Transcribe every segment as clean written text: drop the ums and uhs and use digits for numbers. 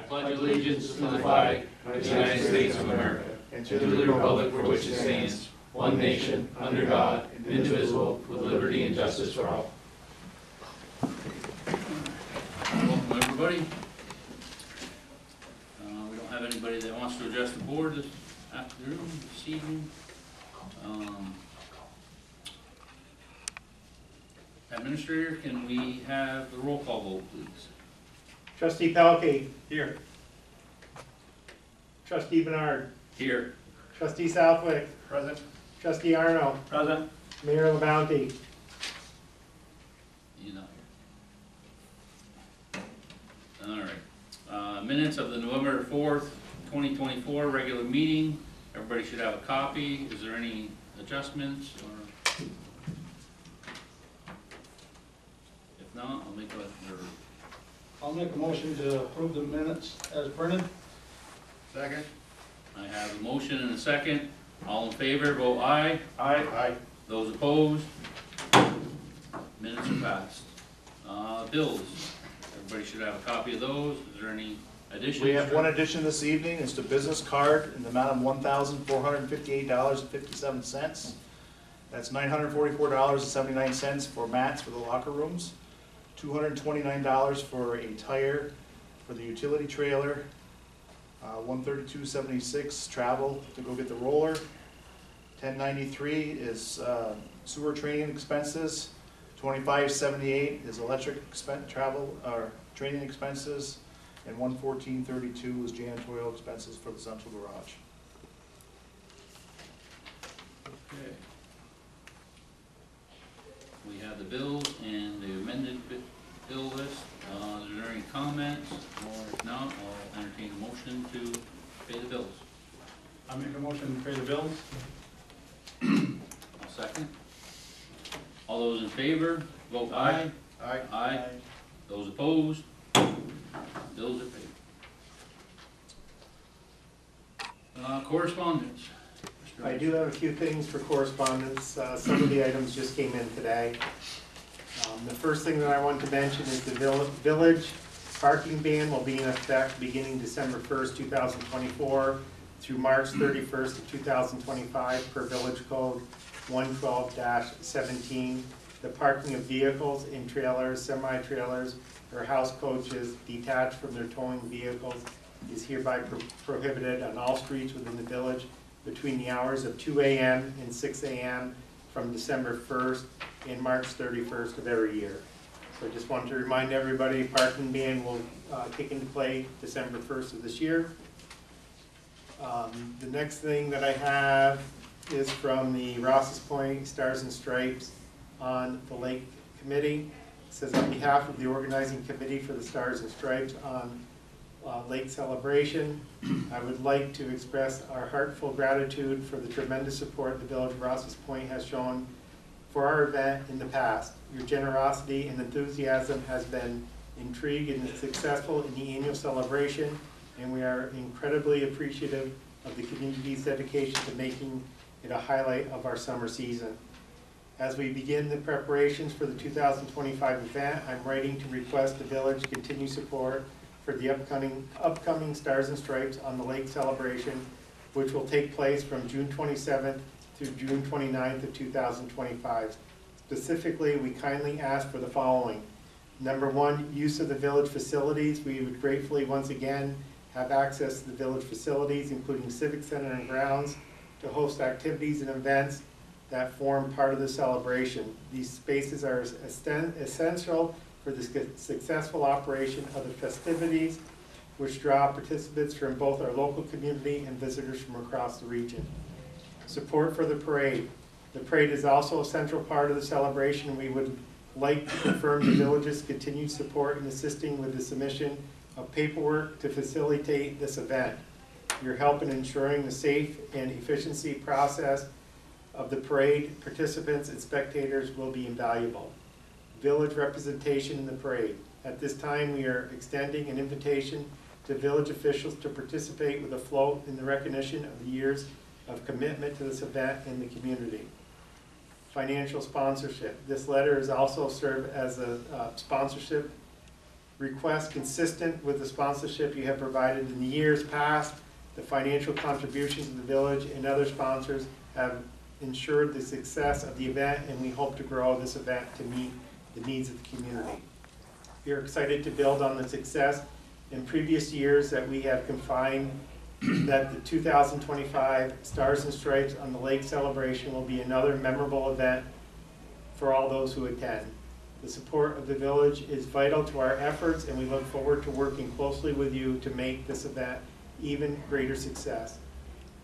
pledge allegiance to the flag of the United States of America and to the republic for which it stands, one nation, under God, indivisible, with liberty and justice for all. Welcome, everybody. We don't have anybody that wants to address the board this afternoon, this evening. Administrator, can we have the roll call vote, please? Trustee Pelkey. Here. Trustee Bernard. Here. Trustee Southwick. Present. Trustee Arno. Present. Mayor LaBounty. You're not here. All right. Minutes of the November 4th, 2024 regular meeting. Everybody should have a copy. Is there any adjustments? Or if not, I'll make a motion to approve the minutes as printed. Second. I have a motion and a second. All in favor, vote aye. Aye. Aye. Those opposed? Minutes are passed. Bills. Everybody should have a copy of those. Is there any additions? We have one addition this evening. It's the business card in the amount of $1,458.57. That's $944.79 for mats for the locker rooms, $229 for a tire for the utility trailer, $132.76 travel to go get the roller, $10.93 is sewer training expenses, $25.78 is electric travel or training expenses, and $114.32 is janitorial expenses for the central garage. Okay. We have the bills and the amended bill list. Is there any comments? Or if not, I'll entertain a motion to pay the bills. I make a motion to pay the bills. I'll second. All those in favor, vote aye. Aye. Aye. Those opposed? Bills are paid. Correspondence. I do have a few things for correspondence. Some of the items just came in today. The first thing that I want to mention is the village parking ban will be in effect beginning December 1st, 2024 through March 31st of 2025 per Village Code 112-17. The parking of vehicles in trailers, semi-trailers, or house coaches detached from their towing vehicles is hereby prohibited on all streets within the village between the hours of 2 a.m. and 6 a.m. from December 1st and March 31st of every year. So I just wanted to remind everybody, parking ban will kick into play December 1st of this year. The next thing that I have is from the Rouses Point Stars and Stripes on the Lake Committee. It says, on behalf of the organizing committee for the Stars and Stripes on Lake Celebration, I would like to express our heartfelt gratitude for the tremendous support the Village of Rouses Point has shown for our event in the past. Your generosity and enthusiasm has been intriguing and successful in the annual celebration, and we are incredibly appreciative of the community's dedication to making it a highlight of our summer season. As we begin the preparations for the 2025 event, I'm writing to request the village continue support for the upcoming Stars and Stripes on the Lake Celebration, which will take place from June 27th through June 29th of 2025. Specifically, we kindly ask for the following. Number one, use of the village facilities. We would gratefully once again have access to the village facilities, including Civic Center and grounds, to host activities and events that form part of the celebration. These spaces are essential for the successful operation of the festivities, which draw participants from both our local community and visitors from across the region. Support for the parade. The parade is also a central part of the celebration. We would like to confirm the village's continued support in assisting with the submission of paperwork to facilitate this event. Your help in ensuring the safe and efficiency process of the parade participants and spectators will be invaluable. Village representation in the parade. At this time, we are extending an invitation to village officials to participate with a float in the recognition of the years of commitment to this event in the community. Financial sponsorship. This letter is also served as a sponsorship request consistent with the sponsorship you have provided in the years past. The financial contributions of the village and other sponsors have ensured the success of the event, and we hope to grow this event to meet the needs of the community. We are excited to build on the success in previous years that we have confined that the 2025 Stars and Stripes on the Lake celebration will be another memorable event for all those who attend. The support of the village is vital to our efforts, and we look forward to working closely with you to make this event even greater success.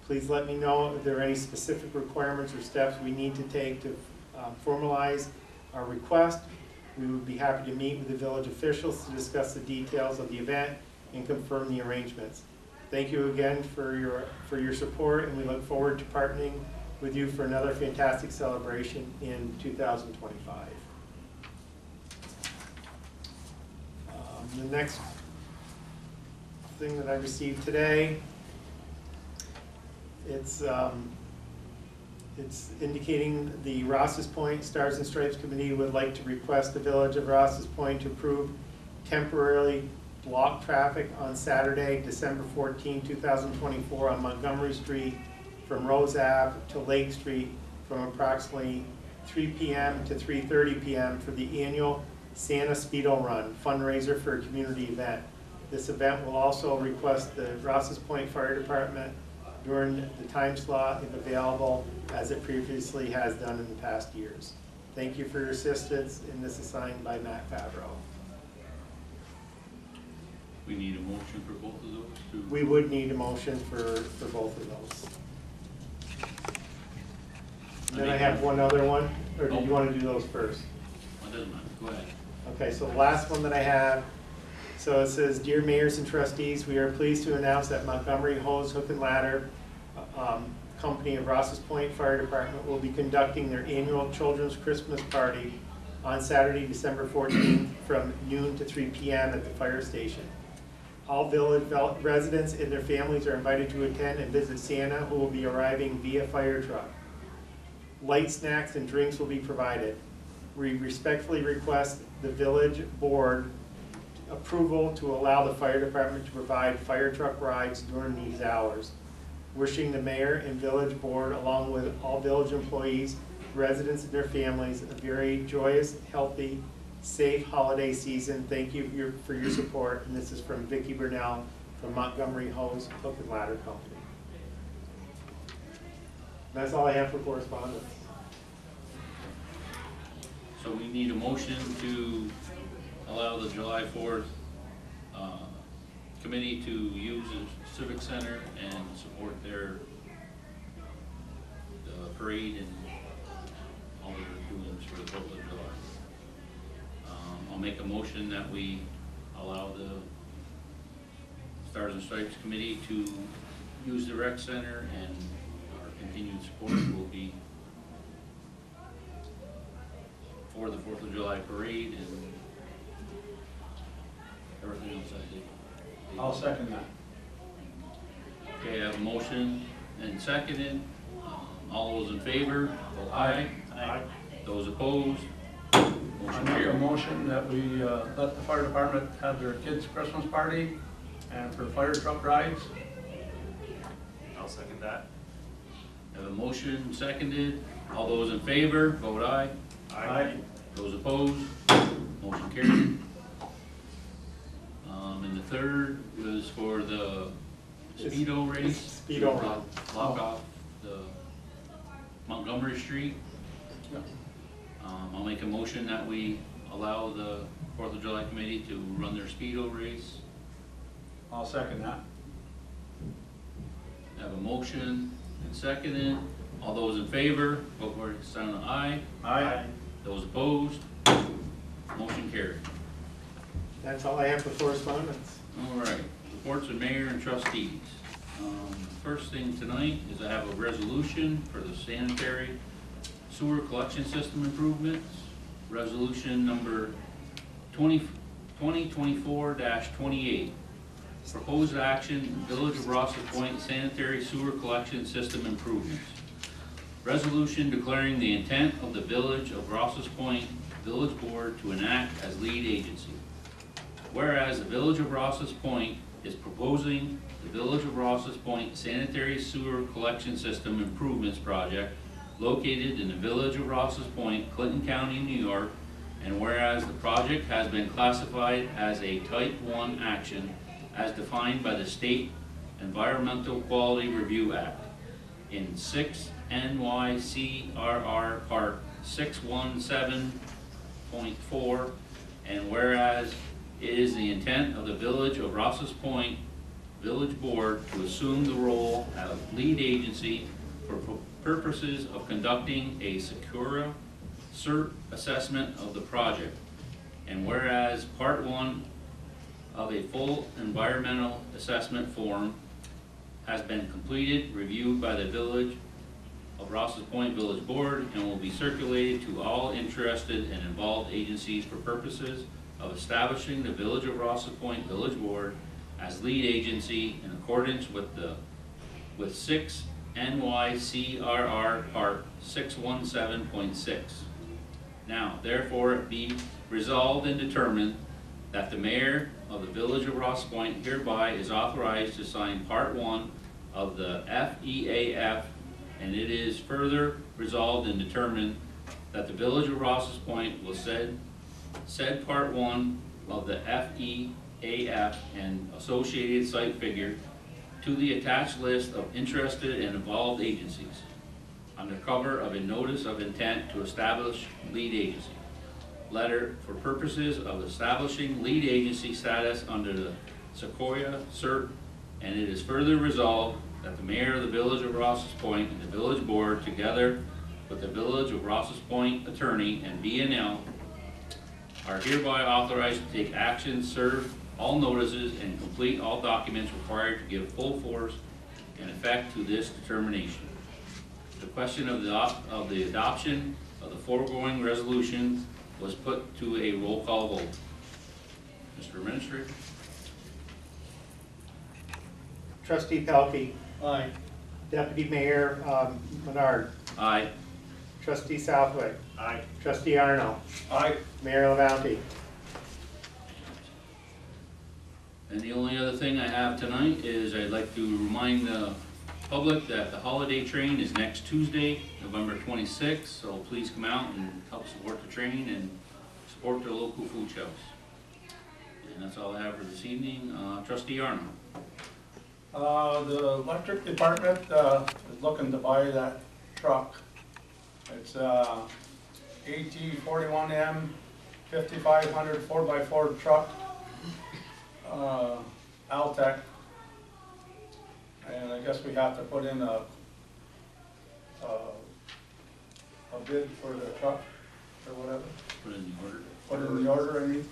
Please let me know if there are any specific requirements or steps we need to take to formalize our request. We would be happy to meet with the village officials to discuss the details of the event and confirm the arrangements. Thank you again for your support, and we look forward to partnering with you for another fantastic celebration in 2025. The next thing that I received today, it's indicating the Rouses Point Stars and Stripes Committee would like to request the Village of Rouses Point to approve temporarily block traffic on Saturday, December 14, 2024 on Montgomery Street from Rose Ave to Lake Street from approximately 3 p.m. to 3:30 p.m. for the annual Santa Speedo Run, fundraiser for a community event. This event will also request the Rouses Point Fire Department during the time slot if available, as it previously has done in the past years. Thank you for your assistance, and this is signed by Matt Favreau. We need a motion for both of those? We would need a motion for both of those. Then I have one other one, or do you want to do those first? Well, doesn't matter, go ahead. Okay, so the last one that I have, so it says, Dear Mayors and Trustees, we are pleased to announce that Montgomery Hose Hook and Ladder Company of Rouses Point Fire Department will be conducting their annual Children's Christmas Party on Saturday, December 14th from noon to 3 p.m. at the fire station. All village residents and their families are invited to attend and visit Santa, who will be arriving via fire truck. Light snacks and drinks will be provided. We respectfully request the village board approval to allow the fire department to provide fire truck rides during these hours. Wishing the mayor and village board, along with all village employees, residents and their families, a very joyous, healthy, safe holiday season. Thank you for your support. And this is from Vicki Burnell from Montgomery Hose Hook and Ladder Company. And that's all I have for correspondence. So we need a motion to allow the July 4th committee to use the Civic Center and support their parade and all their doings for the 4th of July. I'll make a motion that we allow the Stars and Stripes Committee to use the rec center, and our continued support will be for the 4th of July parade and everything else I did. I'll second that. Okay, I have a motion and seconded. All those in favor, vote aye. Aye. Those opposed, I motion make a carried. motion that we let the fire department have their kids' Christmas party and for fire truck rides. I'll second that. I have a motion seconded. All those in favor, vote aye. Aye. Those opposed, motion carried. And the third was for the Speedo race. Speedo run. Block off the Montgomery Street. Yeah. I'll make a motion that we allow the 4th of July committee to run their Speedo race. I'll second that. I have a motion and seconded. All those in favor, vote for it, sign of aye. Aye. Those opposed, motion carried. That's all I have for correspondence. All right, reports of mayor and trustees. First thing tonight is I have a resolution for the sanitary sewer collection system improvements. Resolution number 2024-28. Proposed action, Village of Rouses Point sanitary sewer collection system improvements. Resolution declaring the intent of the Village of Rouses Point Village Board to enact as lead agency. whereas the Village of Rouses Point is proposing the Village of Rouses Point Sanitary Sewer Collection System Improvements Project located in the Village of Rouses Point, Clinton County, New York, and whereas the project has been classified as a Type 1 action as defined by the State Environmental Quality Review Act in 6 NYCRR Part 617.4, and whereas it is the intent of the Village of Rouses Point Village Board to assume the role of lead agency for purposes of conducting a Secura CERT assessment of the project. And whereas Part 1 of a full environmental assessment form has been completed, reviewed by the Village of Rouses Point Village Board, and will be circulated to all interested and involved agencies for purposes of establishing the Village of Rouses Point Village Board as lead agency in accordance with 6 NYCRR Part 617.6. Now, therefore, it be resolved and determined that the mayor of the Village of Rouses Point hereby is authorized to sign Part 1 of the FEAF, and it is further resolved and determined that the Village of Rouses Point will said Part 1 of the FEAF and associated site figure to the attached list of interested and involved agencies under cover of a notice of intent to establish lead agency letter for purposes of establishing lead agency status under the Sequoia CERT, and it is further resolved that the mayor of the Village of Rouses Point and the village board, together with the Village of Rouses Point attorney and BNL, are hereby authorized to take action, serve all notices, and complete all documents required to give full force and effect to this determination. The question of the adoption of the foregoing resolution was put to a roll call vote. Mr. Administrator? Trustee Pelkey. Aye. Deputy Mayor Menard. Aye. Trustee Southwick. Aye. Trustee Arno. Aye. Mayor LaBounty. And the only other thing I have tonight is I'd like to remind the public that the holiday train is next Tuesday, November 26th, so please come out and help support the train and support the local food shops. And that's all I have for this evening. Trustee Arno. The electric department is looking to buy that truck. It's AT41M 5500 4x4 truck, Altech. And I guess we have to put in a bid for the truck or whatever. Put in the order. Put it in the order, I mean.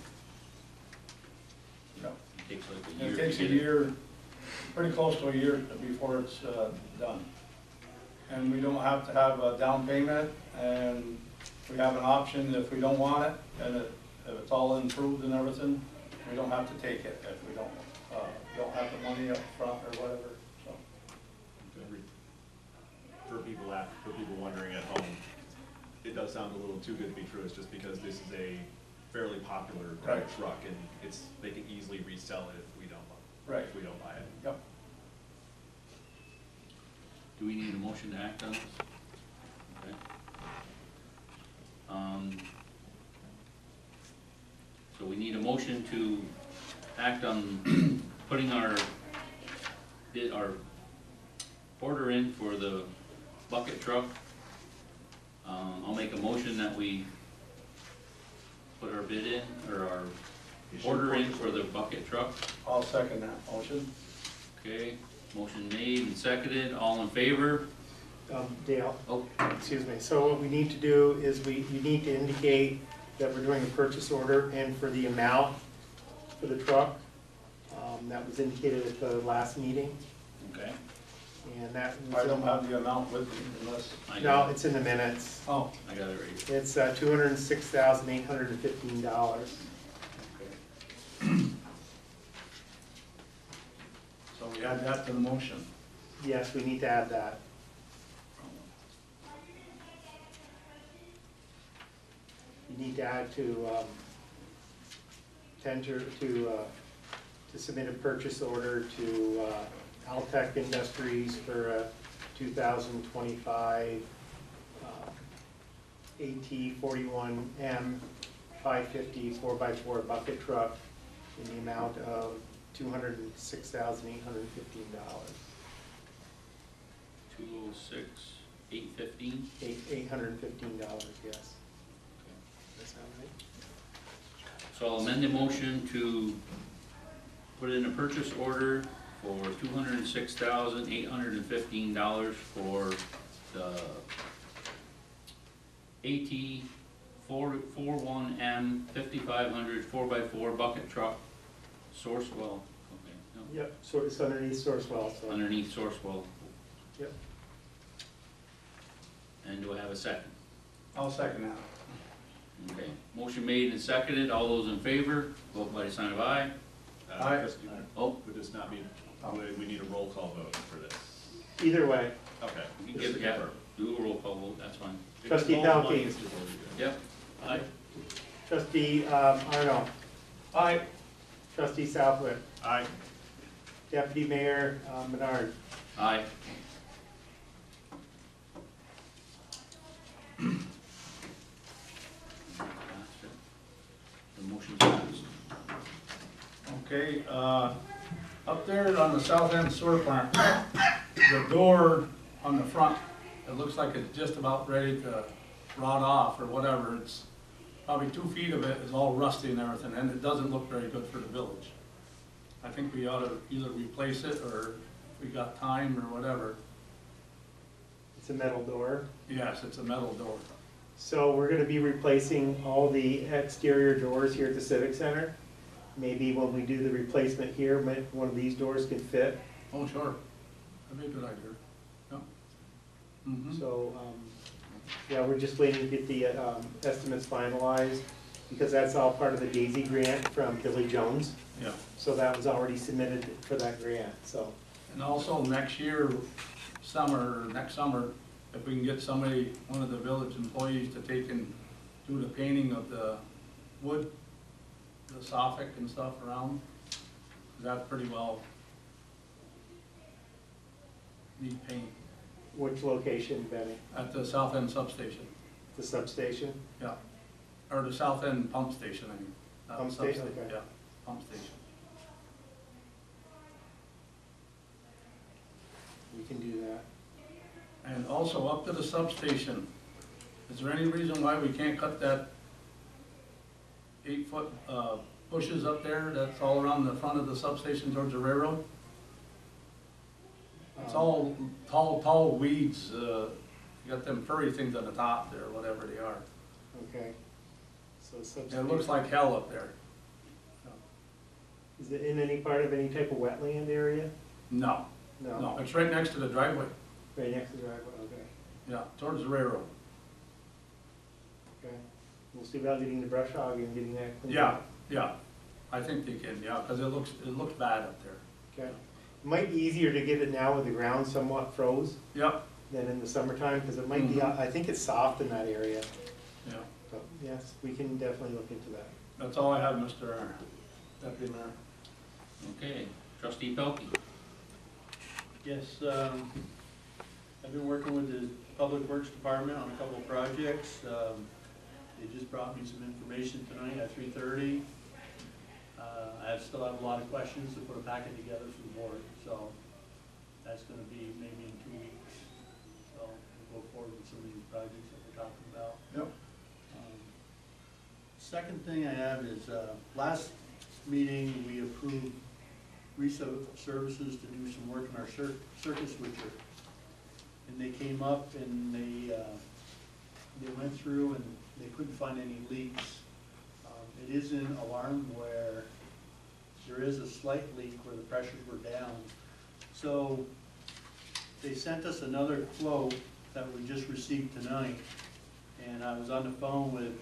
No. It takes like a year. It takes to a get it. year, pretty close to a year before it's done. And we don't have to have a down payment, and we have an option if we don't want it, and if it's all improved and everything, we don't have to take it if we don't have the money up front or whatever, so. For people wondering at home, it does sound a little too good to be true. It's just because this is a fairly popular Right. truck, and they can easily resell it if we don't Right. buy it. Yep. Do we need a motion to act on this? Okay. So we need a motion to act on putting our order in for the bucket truck. I'll make a motion that we put our bid in, or our order in for the bucket truck. I'll second that motion. Okay, motion made and seconded, all in favor? Dale, Oh, excuse me. So what we need to do is you need to indicate that we're doing a purchase order and for the amount for the truck. That was indicated at the last meeting, okay. and that was. I don't have the amount with me unless, I No, got it. it's in the minutes. oh, I got it right here. It's $206,815. so we add that to the motion. Yes, we need to add that. You need to add to to submit a purchase order to Altech Industries for a 2025 AT41M 550 4x4 bucket truck in the amount of $206,815. 206, 815. $815, yes. That sound right? So I'll amend the motion to put in a purchase order for $206,815 for the AT41M 5500 4x4 bucket truck source well. Okay, no, Yep, so it's underneath Sourcewell, so. underneath source well. Yep. And do I have a second? I'll second that. Okay, motion made and seconded. All those in favor, vote by the sign of aye. Aye. Trustee- Oh, Would this not be, we need a roll call vote for this? Either way, Okay. you just can to give, yeah, confirm. do a roll call vote, that's fine. If Trustee it's both Pelkey. money, it's just what we do. Yep, aye. trustee Arno, Aye. trustee Southwick, Aye. deputy mayor Menard. Aye. The motion's passed. Okay, up there on the south end sewer plant, the door on the front, it looks like it's just about ready to rot off or whatever. It's probably 2 feet of it is all rusty and everything, and it doesn't look very good for the village. I think we ought to either replace it, or if we got time or whatever. It's a metal door. Yes, it's a metal door. So we're gonna be replacing all the exterior doors here at the Civic Center. Maybe when we do the replacement here, one of these doors can fit. Oh, sure. That'd be a good idea. Yeah. Mhm. So, yeah, we're just waiting to get the estimates finalized, because that's all part of the DAISY grant from Billy Jones. Yeah. So that was already submitted for that grant, so. And also next year, next summer, if we can get somebody, one of the village employees to take and do the painting of the wood, the soffit and stuff around, that's pretty well need paint Which location, Benny? at the south end substation, The substation? yeah. Or the south end pump station, I mean. not Pump station, substa- okay. Yeah, pump station. We can do that. And also up to the substation, is there any reason why we can't cut that 8-foot bushes up there that's all around the front of the substation towards the railroad? It's all tall weeds, you got them furry things on the top there, whatever they are. Okay. So And substation. it looks like hell up there. Is it in any part of any type of wetland area? No, No. no, it's right next to the driveway, Right next to the driveway, okay. yeah, towards the railroad. Okay. We'll see about getting the brush hog and getting that cleaned Yeah, up. yeah, I think they can, yeah, because it looks bad up there. Okay. It might be easier to get it now with the ground somewhat froze Yep, than in the summertime, because it might be, Mhm. I think it's soft in that area. yeah, But yes, we can definitely look into that. that's all I have, Mr. Deputy Mayor. Okay, trustee Pelkey. Yes, I've been working with the Public Works Department on a couple of projects. They just brought me some information tonight at 3:30. I still have a lot of questions to put a packet together for the board, so that's gonna be maybe in 2 weeks. So we'll go forward with some of these projects that we're talking about. Yep. Second thing I have is, last meeting, we approved services to do some work in our circuit switcher. And they came up and they went through and they couldn't find any leaks. It is in alarm where there is a slight leak where the pressures were down. So they sent us another quote that we just received tonight. And I was on the phone with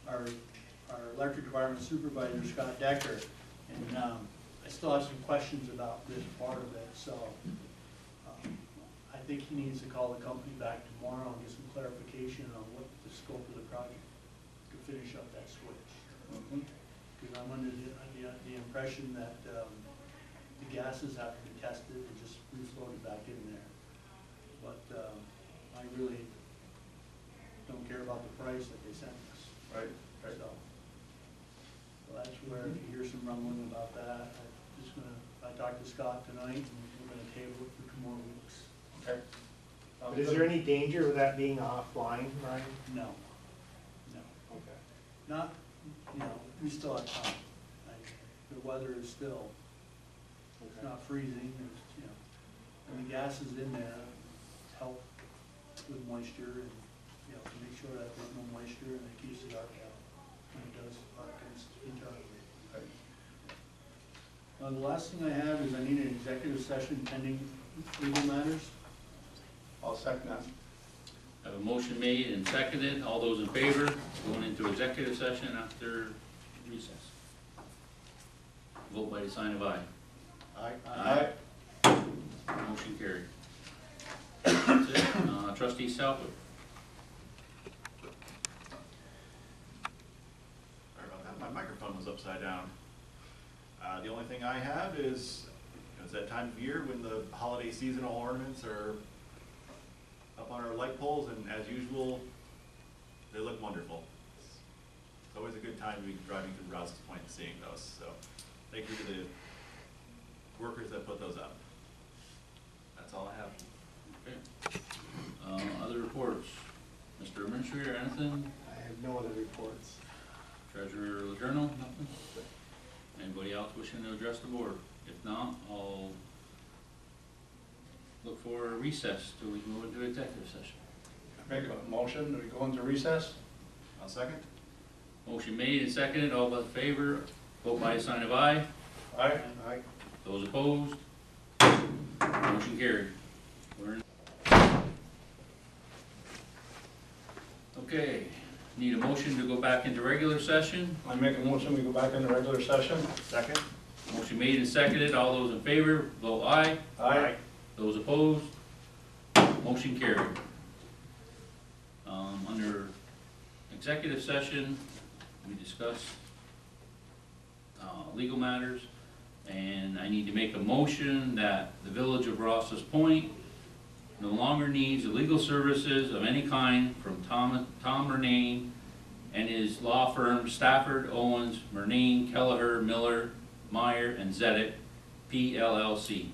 our electric department supervisor, Scott Decker, and I still have some questions about this part of it, so I think he needs to call the company back tomorrow and get some clarification on what the scope of the project to finish up that switch. because I'm under the impression that the gases have to be tested and just refloated back in there. But I really don't care about the price that they sent us. Right, So that's where, if you hear some rumbling about that, I talked to Scott tonight, and we're gonna table it for 2 more weeks. okay. But is there any danger of that being offline, Ryan? No, no, Okay. not, we still have time. The weather is still, it's not freezing, it's, and the gases in there help with moisture and, to make sure that there's no moisture and it keeps the arc out when it does arc internally. The last thing I have is I need an executive session pending legal matters. I'll second that. I have a motion made and seconded. All those in favor, going into executive session after recess. Vote by the sign of aye. Aye. Motion carried. That's it. Trustee Southwick. Sorry about that, my microphone was upside down. The only thing I have is, it's that time of year when the holiday seasonal ornaments are up on our light poles, and as usual, they look wonderful. It's always a good time to be driving through Rouses Point and seeing those, so thank you to the workers that put those up. That's all I have. Okay. Other reports? Mr. Administrator, anything? I have no other reports. Treasurer Letourneau, nothing? Anybody else wishing to address the board? If not, I'll look for a recess till we move into executive session. Make a motion, do we go into recess? I'll second. Motion made and seconded. All in favor, vote by a sign of aye. Aye. Aye. Those opposed? Motion carried. We're in. Okay, need a motion to go back into regular session. I make a motion, we go back into regular session. Second? Motion made and seconded. All those in favor, vote aye. Aye. Those opposed? Motion carried. Under executive session, we discussed legal matters, and I need to make a motion that the Village of Rouses Point no longer needs the legal services of any kind from Tom Murnane and his law firm Stafford, Owens, Murnane, Kelleher, Miller, Meyer, and Zedek, PLLC.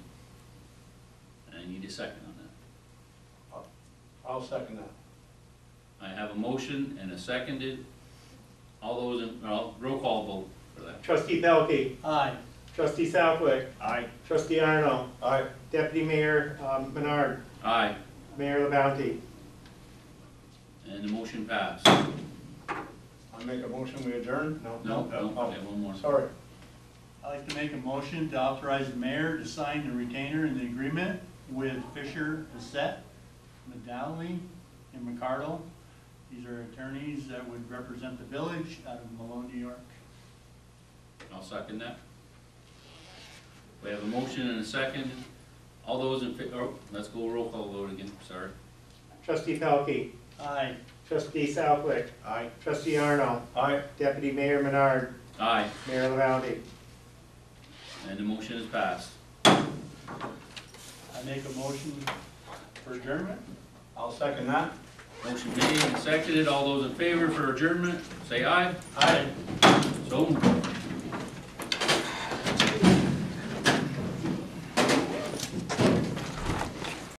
And I need a second on that. I'll second that. I have a motion and a seconded. All those in, well, roll call vote for that. Trustee Pelkey. Aye. Trustee Southwick. Aye. Trustee Arno. Aye. Deputy Mayor Menard. Aye, Mayor LaBounty. and the motion passed. I make a motion, we adjourn? No, Oh. okay, one more. Sorry. I'd like to make a motion to authorize the mayor to sign the retainer in the agreement with Fisher, Bissett, Medalley, and McCardle. These are attorneys that would represent the village out of Malone, New York. I'll second that. We have a motion and a second. All those in, oh, let's go roll call vote again, sorry. Trustee Pelkey. Aye. Trustee Southwick. Aye. Trustee Arno. Aye. Deputy Mayor Menard. Aye, Mayor LaBounty. and the motion is passed. I make a motion for adjournment. I'll second that. Motion made and seconded. All those in favor for adjournment, say aye. Aye. So moved.